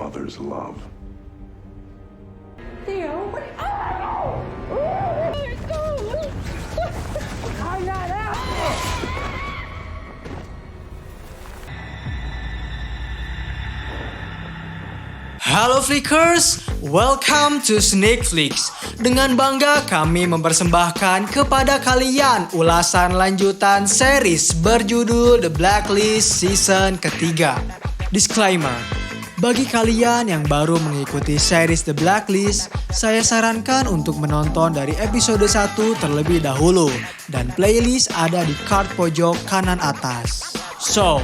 mother's love. Theo, what? Oh! I'm not out! Halo Flickers, welcome to Sneak Flicks. Dengan bangga kami mempersembahkan kepada kalian ulasan lanjutan series berjudul The Blacklist season ketiga. Disclaimer, bagi kalian yang baru mengikuti series The Blacklist, saya sarankan untuk menonton dari episode 1 terlebih dahulu dan playlist ada di card pojok kanan atas. So,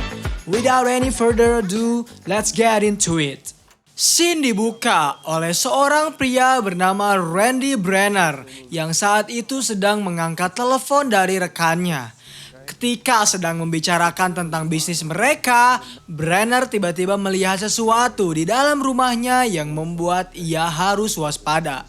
without any further ado, let's get into it. Scene dibuka oleh seorang pria bernama Randy Brenner yang saat itu sedang mengangkat telepon dari rekannya. Ketika sedang membicarakan tentang bisnis mereka, Brenner tiba-tiba melihat sesuatu di dalam rumahnya yang membuat ia harus waspada.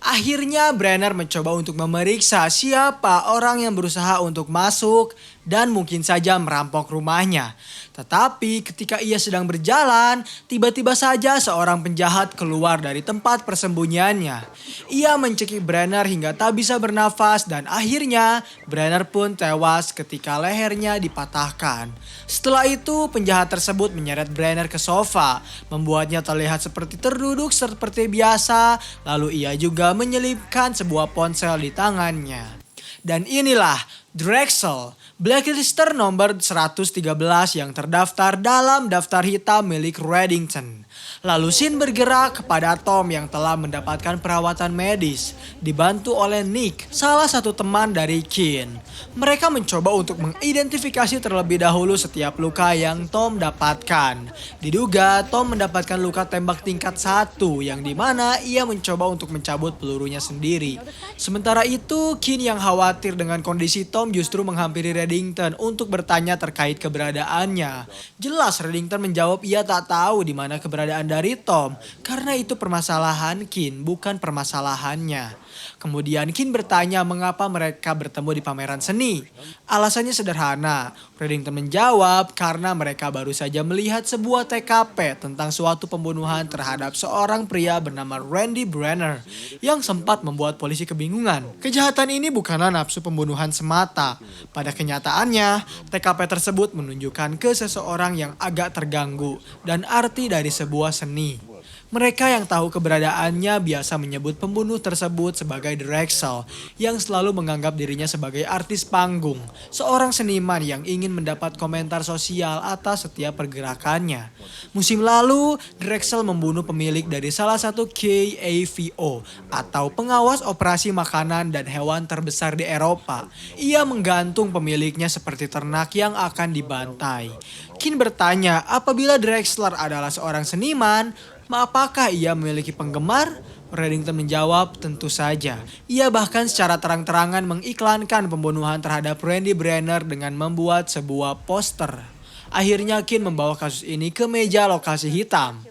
Akhirnya Brenner mencoba untuk memeriksa siapa orang yang berusaha untuk masuk dan mungkin saja merampok rumahnya. Tetapi ketika ia sedang berjalan, tiba-tiba saja seorang penjahat keluar dari tempat persembunyiannya. Ia mencekik Brenner hingga tak bisa bernafas dan akhirnya Brenner pun tewas ketika lehernya dipatahkan. Setelah itu penjahat tersebut menyeret Brenner ke sofa, membuatnya terlihat seperti terduduk seperti biasa, lalu ia juga menyelipkan sebuah ponsel di tangannya. Dan inilah Drexel, blacklister nomor 113 yang terdaftar dalam daftar hitam milik Reddington. Lalu Sin bergerak kepada Tom yang telah mendapatkan perawatan medis, dibantu oleh Nick, salah satu teman dari Kin. Mereka mencoba untuk mengidentifikasi terlebih dahulu setiap luka yang Tom dapatkan. Diduga Tom mendapatkan luka tembak tingkat 1 yang dimana ia mencoba untuk mencabut pelurunya sendiri. Sementara itu, Kin yang khawatir dengan kondisi Tom justru menghampiri Reddington untuk bertanya terkait keberadaannya. Jelas Reddington menjawab ia tak tahu di mana keberadaan dari Tom karena itu permasalahan Kin, bukan permasalahannya. Kemudian Kin bertanya mengapa mereka bertemu di pameran seni. Alasannya sederhana. Reddington menjawab karena mereka baru saja melihat sebuah TKP tentang suatu pembunuhan terhadap seorang pria bernama Randy Brenner yang sempat membuat polisi kebingungan. Kejahatan ini bukanlah nafsu pembunuhan semata. Pada kenyataannya, TKP tersebut menunjukkan ke seseorang yang agak terganggu dan arti dari sebuah seni. Mereka yang tahu keberadaannya biasa menyebut pembunuh tersebut sebagai Drexel yang selalu menganggap dirinya sebagai artis panggung, seorang seniman yang ingin mendapat komentar sosial atas setiap pergerakannya. Musim lalu, Drexel membunuh pemilik dari salah satu KAVO atau pengawas operasi makanan dan hewan terbesar di Eropa. Ia menggantung pemiliknya seperti ternak yang akan dibantai. Kin bertanya apabila Drexler adalah seorang seniman, apakah ia memiliki penggemar? Reddington menjawab tentu saja. Ia bahkan secara terang-terangan mengiklankan pembunuhan terhadap Randy Brenner dengan membuat sebuah poster. Akhirnya Kin membawa kasus ini ke meja lokasi hitam.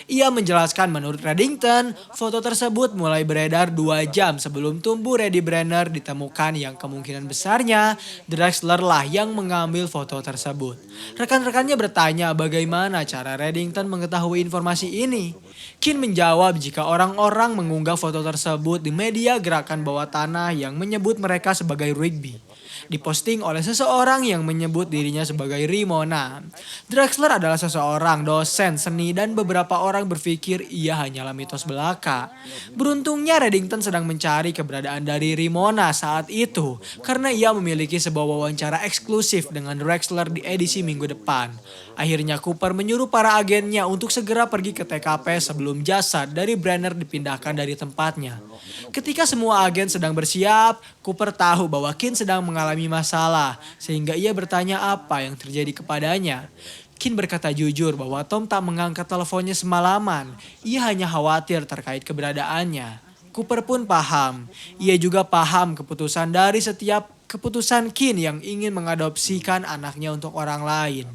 Ia menjelaskan menurut Reddington, foto tersebut mulai beredar 2 jam sebelum tubuh Randy Brenner ditemukan yang kemungkinan besarnya Drexler lah yang mengambil foto tersebut. Rekan-rekannya bertanya bagaimana cara Reddington mengetahui informasi ini. Kin menjawab jika orang-orang mengunggah foto tersebut di media gerakan bawah tanah yang menyebut mereka sebagai Rigby. Diposting oleh seseorang yang menyebut dirinya sebagai Rimona. Drexler adalah seseorang dosen seni dan beberapa orang berpikir ia hanyalah mitos belaka. Beruntungnya Reddington sedang mencari keberadaan dari Rimona saat itu karena ia memiliki sebuah wawancara eksklusif dengan Drexler di edisi minggu depan. Akhirnya Cooper menyuruh para agennya untuk segera pergi ke TKP sebelum jasad dari Brenner dipindahkan dari tempatnya. Ketika semua agen sedang bersiap, Cooper tahu bahwa Kin sedang mengalami masalah, sehingga ia bertanya apa yang terjadi kepadanya. Kin berkata jujur bahwa Tom tak mengangkat teleponnya semalaman, ia hanya khawatir terkait keberadaannya. Cooper pun paham, ia juga paham keputusan dari setiap keputusan Kin yang ingin mengadopsikan anaknya untuk orang lain.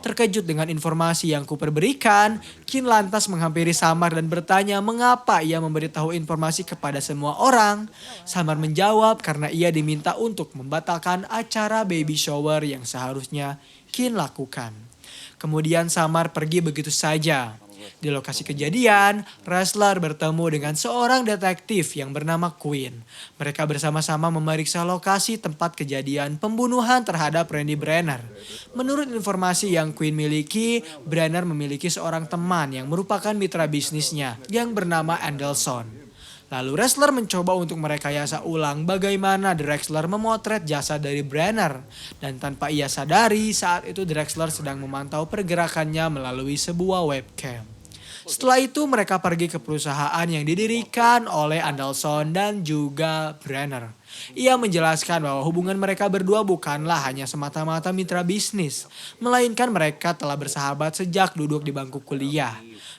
Terkejut dengan informasi yang Cooper berikan, Kin lantas menghampiri Samar dan bertanya mengapa ia memberitahu informasi kepada semua orang. Samar menjawab karena ia diminta untuk membatalkan acara baby shower yang seharusnya Kin lakukan. Kemudian Samar pergi begitu saja. Di lokasi kejadian, wrestler bertemu dengan seorang detektif yang bernama Quinn. Mereka bersama-sama memeriksa lokasi tempat kejadian pembunuhan terhadap Randy Brenner. Menurut informasi yang Quinn miliki, Brenner memiliki seorang teman yang merupakan mitra bisnisnya yang bernama Anderson. Lalu wrestler mencoba untuk merekayasa ulang bagaimana Drexler memotret jasad dari Brenner. Dan tanpa ia sadari, saat itu Drexler sedang memantau pergerakannya melalui sebuah webcam. Setelah itu mereka pergi ke perusahaan yang didirikan oleh Anderson dan juga Brenner. Ia menjelaskan bahwa hubungan mereka berdua bukanlah hanya semata-mata mitra bisnis, melainkan mereka telah bersahabat sejak duduk di bangku kuliah.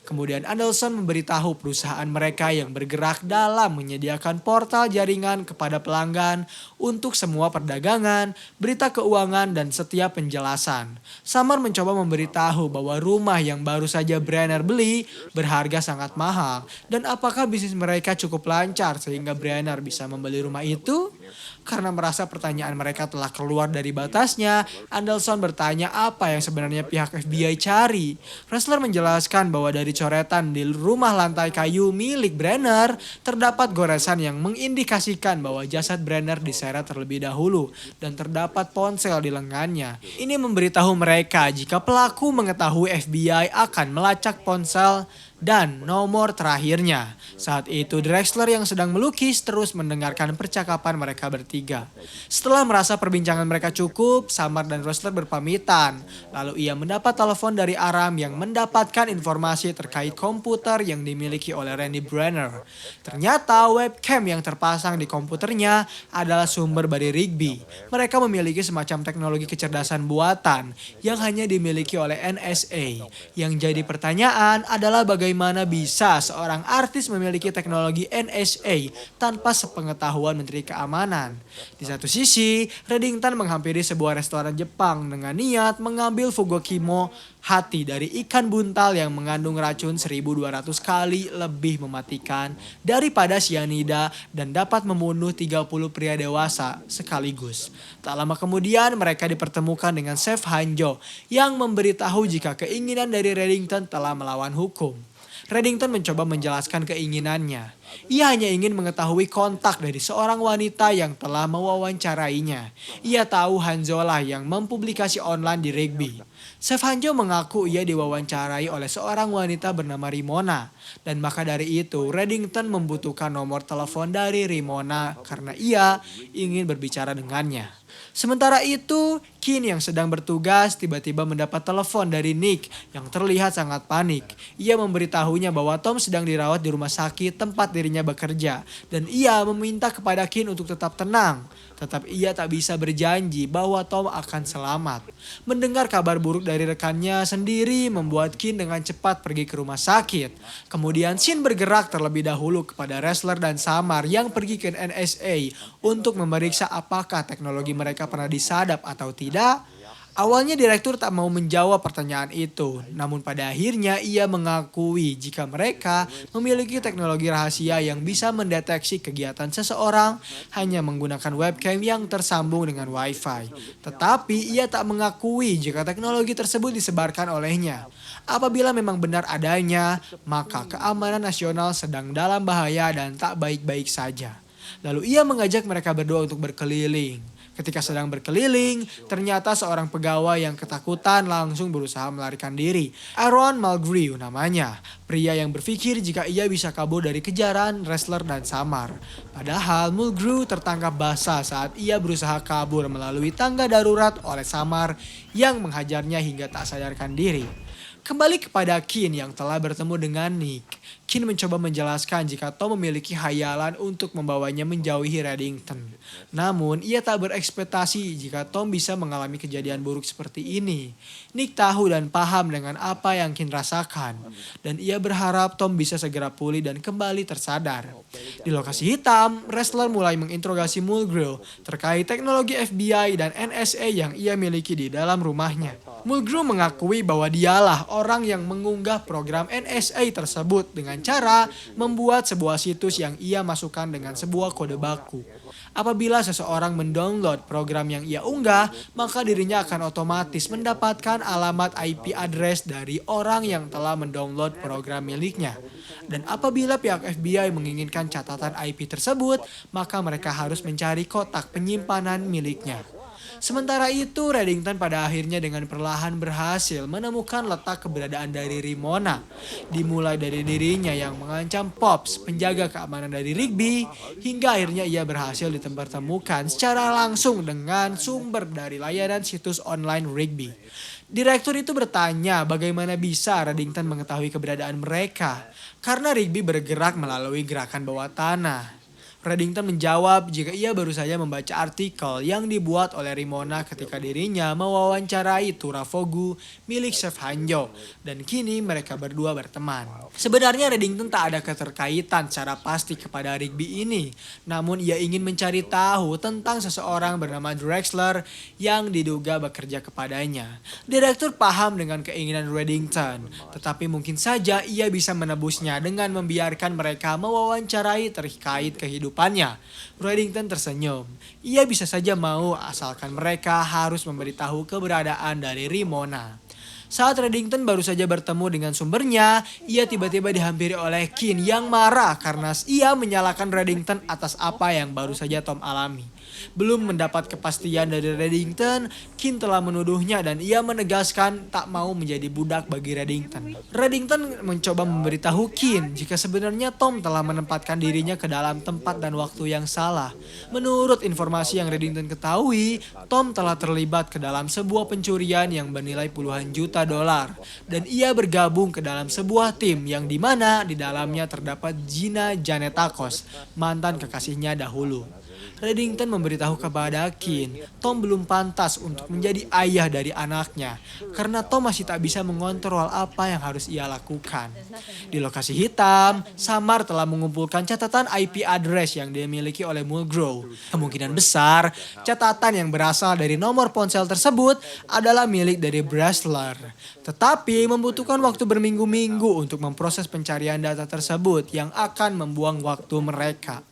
Kemudian Anderson memberitahu perusahaan mereka yang bergerak dalam menyediakan portal jaringan kepada pelanggan untuk semua perdagangan, berita keuangan, dan setiap penjelasan. Samar mencoba memberitahu bahwa rumah yang baru saja Brenner beli berharga sangat mahal dan apakah bisnis mereka cukup lancar sehingga Brenner bisa membeli rumah itu? Karena merasa pertanyaan mereka telah keluar dari batasnya, Anderson bertanya apa yang sebenarnya pihak FBI cari. Wrestler menjelaskan bahwa dari coretan di rumah lantai kayu milik Brenner, terdapat goresan yang mengindikasikan bahwa jasad Brenner diseret terlebih dahulu dan terdapat ponsel di lengannya. Ini memberitahu mereka jika pelaku mengetahui FBI akan melacak ponsel dan nomor terakhirnya. Saat itu Drexler yang sedang melukis terus mendengarkan percakapan mereka bertiga. Setelah merasa perbincangan mereka cukup, Samar dan Wrestler berpamitan. Lalu ia mendapat telepon dari Aram yang mendapatkan informasi terkait komputer yang dimiliki oleh Randy Brenner. Ternyata webcam yang terpasang di komputernya adalah sumber dari Rigby. Mereka memiliki semacam teknologi kecerdasan buatan yang hanya dimiliki oleh NSA. Yang jadi pertanyaan adalah bagaimana bisa seorang artis memiliki teknologi NSA tanpa sepengetahuan Menteri Keamanan. Di satu sisi, Reddington menghampiri sebuah restoran Jepang dengan niat mengambil fugokimo, hati dari ikan buntal yang mengandung racun 1.200 kali lebih mematikan daripada sianida dan dapat membunuh 30 pria dewasa sekaligus. Tak lama kemudian mereka dipertemukan dengan Chef Hanjo yang memberitahu jika keinginan dari Reddington telah melawan hukum. Reddington mencoba menjelaskan keinginannya. Ia hanya ingin mengetahui kontak dari seorang wanita yang telah mewawancarainya. Ia tahu Hanzo lah yang mempublikasi online di Rigby. Chef Hanjo mengaku ia diwawancarai oleh seorang wanita bernama Rimona. Dan maka dari itu Reddington membutuhkan nomor telepon dari Rimona karena ia ingin berbicara dengannya. Sementara itu, Kin yang sedang bertugas tiba-tiba mendapat telepon dari Nick yang terlihat sangat panik. Ia memberitahunya bahwa Tom sedang dirawat di rumah sakit tempat dirinya bekerja dan ia meminta kepada Kin untuk tetap tenang. Tetapi ia tak bisa berjanji bahwa Tom akan selamat. Mendengar kabar buruk dari rekannya sendiri membuat Kin dengan cepat pergi ke rumah sakit. Kemudian Shin bergerak terlebih dahulu kepada Wrestler dan Samar yang pergi ke NSA untuk memeriksa apakah teknologi mereka pernah disadap atau tidak. Awalnya direktur tak mau menjawab pertanyaan itu, namun pada akhirnya ia mengakui jika mereka memiliki teknologi rahasia yang bisa mendeteksi kegiatan seseorang hanya menggunakan webcam yang tersambung dengan wifi. Tetapi ia tak mengakui jika teknologi tersebut disebarkan olehnya. Apabila memang benar adanya, maka keamanan nasional sedang dalam bahaya dan tak baik-baik saja. Lalu ia mengajak mereka berdua untuk berkeliling. Ketika sedang berkeliling, ternyata seorang pegawai yang ketakutan langsung berusaha melarikan diri. Aaron Mulgrew namanya, pria yang berpikir jika ia bisa kabur dari kejaran Wrestler dan Samar. Padahal Mulgrew tertangkap basah saat ia berusaha kabur melalui tangga darurat oleh Samar yang menghajarnya hingga tak sadarkan diri. Kembali kepada Kin yang telah bertemu dengan Nick. Kin mencoba menjelaskan jika Tom memiliki hayalan untuk membawanya menjauhi Reddington. Namun ia tak berekspektasi jika Tom bisa mengalami kejadian buruk seperti ini. Nick tahu dan paham dengan apa yang Kin rasakan. Dan ia berharap Tom bisa segera pulih dan kembali tersadar. Di lokasi hitam, Wrestler mulai menginterogasi Mulgrew terkait teknologi FBI dan NSA yang ia miliki di dalam rumahnya. Mulgrew mengakui bahwa dialah orang yang mengunggah program NSA tersebut dengan cara membuat sebuah situs yang ia masukkan dengan sebuah kode baku. Apabila seseorang mendownload program yang ia unggah, maka dirinya akan otomatis mendapatkan alamat IP address dari orang yang telah mendownload program miliknya. Dan apabila pihak FBI menginginkan catatan IP tersebut, maka mereka harus mencari kotak penyimpanan miliknya. Sementara itu, Reddington pada akhirnya dengan perlahan berhasil menemukan letak keberadaan dari Ramona. Dimulai dari dirinya yang mengancam Pops, penjaga keamanan dari Rigby, hingga akhirnya ia berhasil dipertemukan secara langsung dengan sumber dari layanan situs online Rigby. Direktur itu bertanya bagaimana bisa Reddington mengetahui keberadaan mereka, karena Rigby bergerak melalui gerakan bawah tanah. Reddington menjawab jika ia baru saja membaca artikel yang dibuat oleh Ramona ketika dirinya mewawancarai Turafogu milik Chef Hanjo, dan kini mereka berdua berteman. Sebenarnya Reddington tak ada keterkaitan secara pasti kepada Rigby ini, namun ia ingin mencari tahu tentang seseorang bernama Drexler yang diduga bekerja kepadanya. Direktur paham dengan keinginan Reddington, tetapi mungkin saja ia bisa menebusnya dengan membiarkan mereka mewawancarai terkait kehidupan. Reddington tersenyum. Ia bisa saja mau asalkan mereka harus memberitahu keberadaan dari Ramona. Saat Reddington baru saja bertemu dengan sumbernya, ia tiba-tiba dihampiri oleh Kin yang marah karena ia menyalahkan Reddington atas apa yang baru saja Tom alami. Belum mendapat kepastian dari Reddington, Kin telah menuduhnya dan ia menegaskan tak mau menjadi budak bagi Reddington. Reddington mencoba memberitahu Kin jika sebenarnya Tom telah menempatkan dirinya ke dalam tempat dan waktu yang salah. Menurut informasi yang Reddington ketahui, Tom telah terlibat ke dalam sebuah pencurian yang bernilai puluhan juta dolar, dan ia bergabung ke dalam sebuah tim yang dimana di dalamnya terdapat Gina Janetakos, mantan kekasihnya dahulu. Reddington memberitahu kepada Kin, Tom belum pantas untuk menjadi ayah dari anaknya, karena Tom masih tak bisa mengontrol apa yang harus ia lakukan. Di lokasi hitam, Samar telah mengumpulkan catatan IP address yang dimiliki oleh Mulgrew. Kemungkinan besar, catatan yang berasal dari nomor ponsel tersebut adalah milik dari Drexler. Tetapi membutuhkan waktu berminggu-minggu untuk memproses pencarian data tersebut yang akan membuang waktu mereka.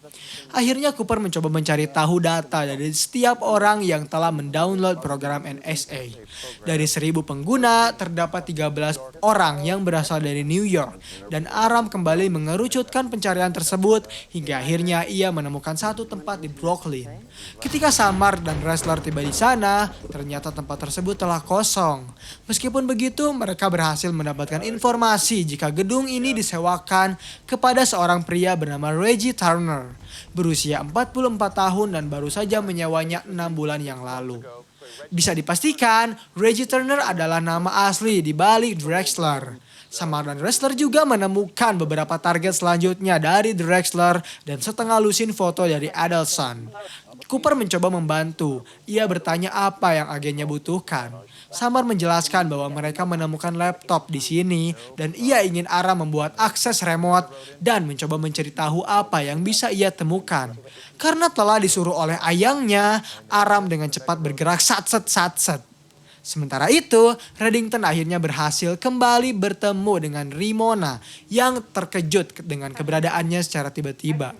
Akhirnya Cooper mencoba mencari tahu data dari setiap orang yang telah mendownload program NSA. Dari 1.000 pengguna, terdapat 13 orang yang berasal dari New York, dan Aram kembali mengerucutkan pencarian tersebut hingga akhirnya ia menemukan satu tempat di Brooklyn. Ketika Samar dan Drexler tiba di sana, ternyata tempat tersebut telah kosong. Meskipun begitu, mereka berhasil mendapatkan informasi jika gedung ini disewakan kepada seorang pria bernama Reggie Turner, berusia 44 tahun dan baru saja menyewanya 6 bulan yang lalu. Bisa dipastikan, Reggie Turner adalah nama asli di balik Drexler. Samar dan Drexler juga menemukan beberapa target selanjutnya dari Drexler dan setengah lusin foto dari Adelson. Cooper mencoba membantu. Ia bertanya apa yang agennya butuhkan. Samar menjelaskan bahwa mereka menemukan laptop di sini dan ia ingin Aram membuat akses remote dan mencoba mencari tahu apa yang bisa ia temukan. Karena telah disuruh oleh ayangnya, Aram dengan cepat bergerak satset. Sementara itu, Reddington akhirnya berhasil kembali bertemu dengan Ramona yang terkejut dengan keberadaannya secara tiba-tiba.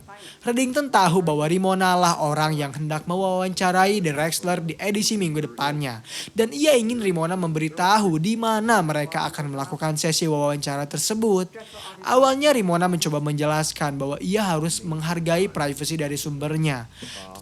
Reddington tahu bahwa Ramona lah orang yang hendak mewawancarai Drexler di edisi minggu depannya. Dan ia ingin Ramona memberitahu di mana mereka akan melakukan sesi wawancara tersebut. Awalnya Ramona mencoba menjelaskan bahwa ia harus menghargai privasi dari sumbernya.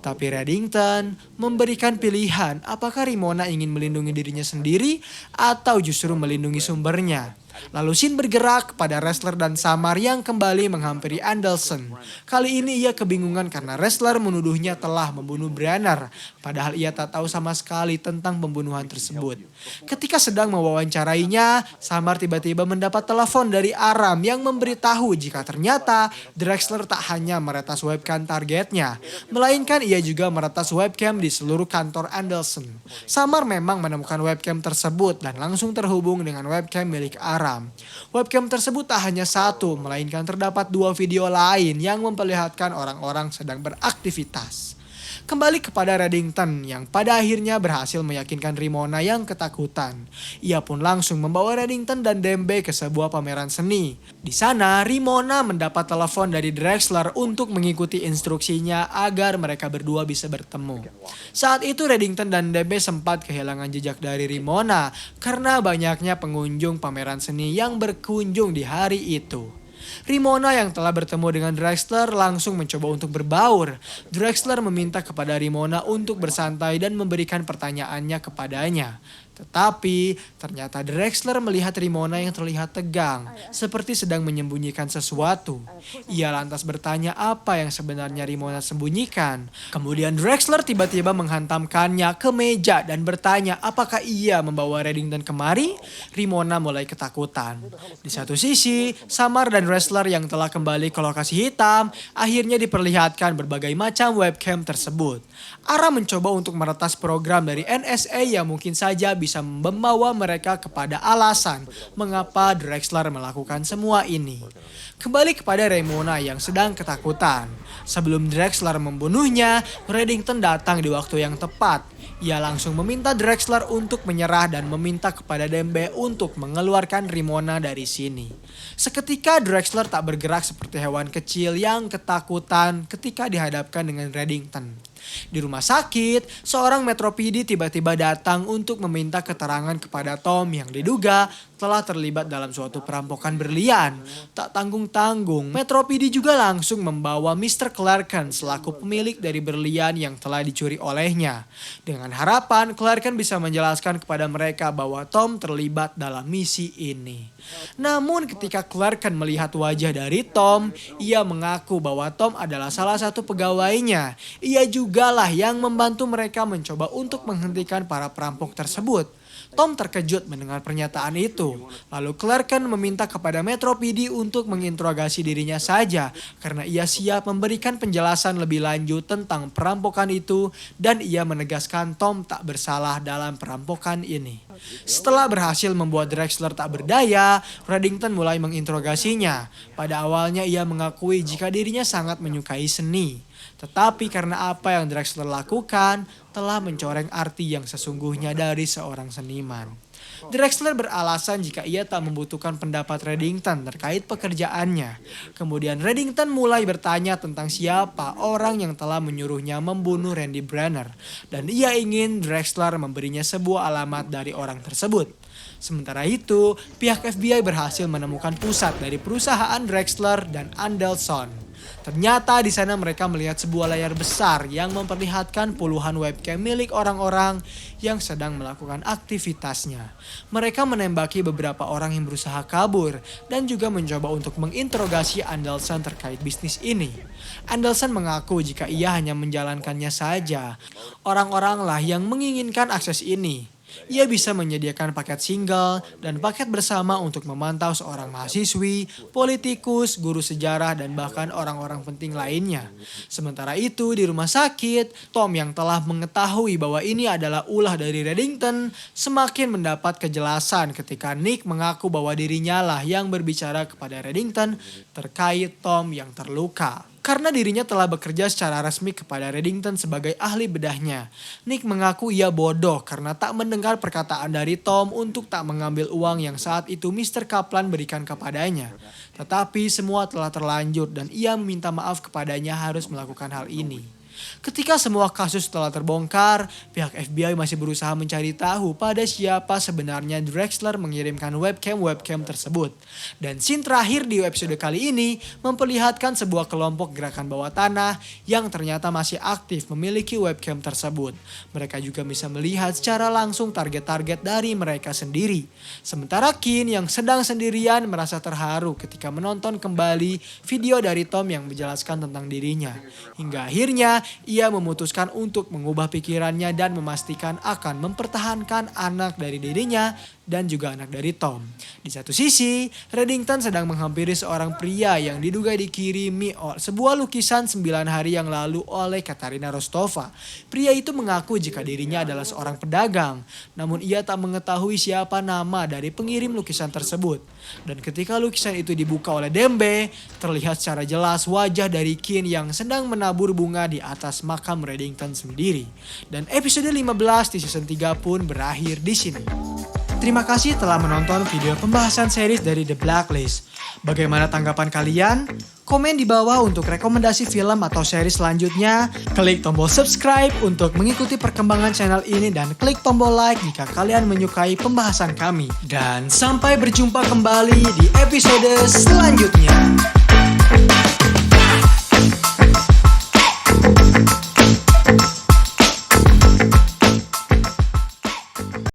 Tetapi Reddington memberikan pilihan apakah Ramona ingin melindungi dirinya sendiri atau justru melindungi sumbernya. Lalu Shin bergerak kepada Drexler dan Samar yang kembali menghampiri Adelson. Kali ini ia kebingungan karena Drexler menuduhnya telah membunuh Branner, padahal ia tak tahu sama sekali tentang pembunuhan tersebut. Ketika sedang mewawancarainya, Samar tiba-tiba mendapat telepon dari Aram yang memberitahu jika ternyata Drexler tak hanya meretas webcam targetnya, melainkan ia juga meretas webcam di seluruh kantor Adelson. Samar memang menemukan webcam tersebut dan langsung terhubung dengan webcam milik Aram. Webcam tersebut tak hanya satu, melainkan terdapat 2 video lain yang memperlihatkan orang-orang sedang beraktivitas. Kembali kepada Reddington yang pada akhirnya berhasil meyakinkan Ramona yang ketakutan. Ia pun langsung membawa Reddington dan Dembe ke sebuah pameran seni. Di sana, Ramona mendapat telepon dari Drexler untuk mengikuti instruksinya agar mereka berdua bisa bertemu. Saat itu Reddington dan Dembe sempat kehilangan jejak dari Ramona karena banyaknya pengunjung pameran seni yang berkunjung di hari itu. Ramona yang telah bertemu dengan Drexler langsung mencoba untuk berbaur. Drexler meminta kepada Ramona untuk bersantai dan memberikan pertanyaannya kepadanya. Tetapi ternyata Drexler melihat Ramona yang terlihat tegang, seperti sedang menyembunyikan sesuatu. Ia lantas bertanya apa yang sebenarnya Ramona sembunyikan. Kemudian Drexler tiba-tiba menghantamkannya ke meja dan bertanya apakah ia membawa Reddington kemari. Ramona mulai ketakutan. Di satu sisi, Samar dan wrestler yang telah kembali ke lokasi hitam akhirnya diperlihatkan berbagai macam webcam tersebut. Ara mencoba untuk meretas program dari NSA yang mungkin saja bisa membawa mereka kepada alasan mengapa Drexler melakukan semua ini. Kembali kepada Ramona yang sedang ketakutan. Sebelum Drexler membunuhnya, Reddington datang di waktu yang tepat. Ia langsung meminta Drexler untuk menyerah dan meminta kepada Dembe untuk mengeluarkan Ramona dari sini. Seketika Drexler tak bergerak seperti hewan kecil yang ketakutan ketika dihadapkan dengan Reddington. Di rumah sakit, seorang Metro PD tiba-tiba datang untuk meminta keterangan kepada Tom yang diduga telah terlibat dalam suatu perampokan berlian. Tak tanggung-tanggung, Metro PD juga langsung membawa Mr. Clarken selaku pemilik dari berlian yang telah dicuri olehnya. Dengan harapan Clarken bisa menjelaskan kepada mereka bahwa Tom terlibat dalam misi ini. Namun ketika Clarken melihat wajah dari Tom, ia mengaku bahwa Tom adalah salah satu pegawainya. Ia jugalah yang membantu mereka mencoba untuk menghentikan para perampok tersebut. Tom terkejut mendengar pernyataan itu. Lalu Clarken meminta kepada Metro PD untuk menginterogasi dirinya saja karena ia siap memberikan penjelasan lebih lanjut tentang perampokan itu dan ia menegaskan Tom tak bersalah dalam perampokan ini. Setelah berhasil membuat Drexler tak berdaya, Reddington mulai menginterogasinya. Pada awalnya ia mengakui jika dirinya sangat menyukai seni. Tetapi karena apa yang Drexler lakukan telah mencoreng arti yang sesungguhnya dari seorang seniman. Drexler beralasan jika ia tak membutuhkan pendapat Reddington terkait pekerjaannya. Kemudian Reddington mulai bertanya tentang siapa orang yang telah menyuruhnya membunuh Randy Brenner. Dan ia ingin Drexler memberinya sebuah alamat dari orang tersebut. Sementara itu, pihak FBI berhasil menemukan pusat dari perusahaan Drexler dan Andelson. Ternyata di sana mereka melihat sebuah layar besar yang memperlihatkan puluhan webcam milik orang-orang yang sedang melakukan aktivitasnya. Mereka menembaki beberapa orang yang berusaha kabur dan juga mencoba untuk menginterogasi Andelson terkait bisnis ini. Andelson mengaku jika ia hanya menjalankannya saja. Orang-orang lah yang menginginkan akses ini. Ia bisa menyediakan paket single dan paket bersama untuk memantau seorang mahasiswi, politikus, guru sejarah, dan bahkan orang-orang penting lainnya. Sementara itu di rumah sakit, Tom yang telah mengetahui bahwa ini adalah ulah dari Reddington semakin mendapat kejelasan ketika Nick mengaku bahwa dirinya lah yang berbicara kepada Reddington terkait Tom yang terluka. Karena dirinya telah bekerja secara resmi kepada Reddington sebagai ahli bedahnya. Nick mengaku ia bodoh karena tak mendengar perkataan dari Tom untuk tak mengambil uang yang saat itu Mr. Kaplan berikan kepadanya. Tetapi semua telah terlanjur dan ia meminta maaf kepadanya harus melakukan hal ini. Ketika semua kasus telah terbongkar, pihak FBI masih berusaha mencari tahu pada siapa sebenarnya Drexler mengirimkan webcam-webcam tersebut. Dan scene terakhir di episode kali ini memperlihatkan sebuah kelompok gerakan bawah tanah yang ternyata masih aktif memiliki webcam tersebut. Mereka juga bisa melihat secara langsung target-target dari mereka sendiri. Sementara Kin yang sedang sendirian merasa terharu ketika menonton kembali video dari Tom yang menjelaskan tentang dirinya. Hingga akhirnya ia memutuskan untuk mengubah pikirannya dan memastikan akan mempertahankan anak dari dirinya dan juga anak dari Tom. Di satu sisi, Reddington sedang menghampiri seorang pria yang diduga dikirimi sebuah lukisan 9 hari yang lalu oleh Katarina Rostova. Pria itu mengaku jika dirinya adalah seorang pedagang, namun ia tak mengetahui siapa nama dari pengirim lukisan tersebut. Dan ketika lukisan itu dibuka oleh Dembe, terlihat secara jelas wajah dari Kin yang sedang menabur bunga di atas makam Reddington sendiri. Dan episode 15 di season 3 pun berakhir di sini. Terima kasih telah menonton video pembahasan series dari The Blacklist. Bagaimana tanggapan kalian? Komen di bawah untuk rekomendasi film atau series selanjutnya. Klik tombol subscribe untuk mengikuti perkembangan channel ini dan klik tombol like jika kalian menyukai pembahasan kami. Dan sampai berjumpa kembali di episode selanjutnya.